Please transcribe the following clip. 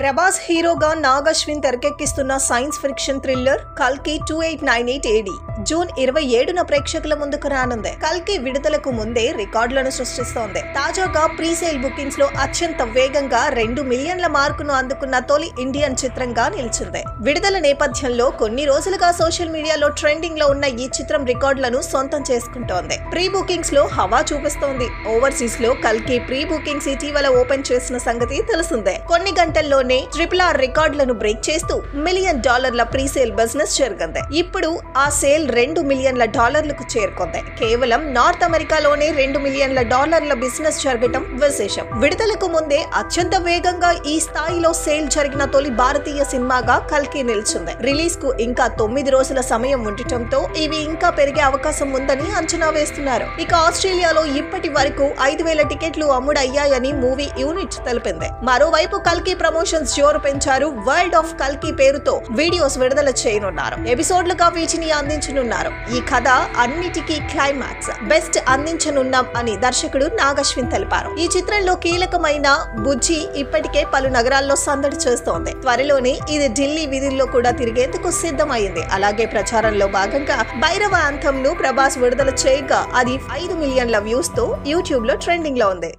ప్రభాస్ హీరోగా నాగ్ అశ్విన్ తెరకెక్కిస్తున్న science fiction thriller కల్కి 2898 AD జూన్ 27న ప్రేక్షకుల ముందుకు రానుంది. కల్కి విడుదలకు ముందే రికార్డులను సృష్టిస్తోంది. తాజాగా ప్రీసేల్ బుకింగ్స్ లో అత్యంత వేగంగా 2 మిలియన్ల మార్కును అందుకున్న తొలి ఇండియన్ చిత్రంగా నిలిచింది. విడుదల నేపథ్యంలో కొన్ని రోజులుగా సోషల్ మీడియాలో ట్రెండింగ్ లో ఉన్న ఈ చిత్రం రికార్డులను సొంతం చేసుకుంటోంది. ప్రీ బుకింగ్స్ లో హవా చూపిస్తోంది. ఓవర్సీస్ లో కల్కి ప్రీ బుకింగ్స్ ఇటీవల ఓపెన్ చేసిన సంగతి తెలిసిందే. కొన్ని గంటల్లో RRR రికార్డులను బ్రేక్ చేస్తూ $1 మిలియన్ ప్రీసేల్ బిజినెస్ జరిగింది. ఇప్పుడు ఆ సేల్ $2 మిలియన్ల చేరుకుంది. కేవలం నార్త్ అమెరికాలోనే $2 మిలియన్ల బిజినెస్ జరగటం విశేషం. విడుదలకు ముందే అత్యంత వేగంగా ఈ స్థాయిలో సేల్ జరిగిన తొలి భారతీయ సినిమాగా కల్కి నిలిచింది. రిలీజ్ కు ఇంకా 9 రోజుల సమయం ఉండటంతో ఇవి ఇంకా పెరిగే అవకాశం ఉందని అంచనా వేస్తున్నారు. ఇక ఆస్ట్రేలియాలో ఇప్పటి వరకు 5,000 టికెట్లు అమ్ముడయ్యాయని మూవీ యూనిట్ తెలిపింది. మరోవైపు కల్కి ప్రమోషన్స్ జోరు పెంచారు. వరల్డ్ ఆఫ్ కల్కి పేరుతో వీడియోస్ విడుదల చేయనున్నారు. ఎపిసోడ్లుగా వీటిని అందించనున్నారు. ఈ కథ అన్నిటికీ క్లైమాక్స్ బెస్ట్ అందించనున్నాం అని దర్శకుడు నాగ్ అశ్విన్ తెలిపారు. ఈ చిత్రంలో కీలకమైన బుజ్జి ఇప్పటికే పలు నగరాల్లో సందడి చేస్తోంది. త్వరలోనే ఇది ఢిల్లీ వీధుల్లో కూడా తిరిగేందుకు సిద్ధమైంది. అలాగే ప్రచారంలో భాగంగా భైరవ యాంథమ్ ను ప్రభాస్ విడుదల చేయగా అది 5 మిలియన్ల వ్యూస్ తో యూట్యూబ్ లో ట్రెండింగ్ లో ఉంది.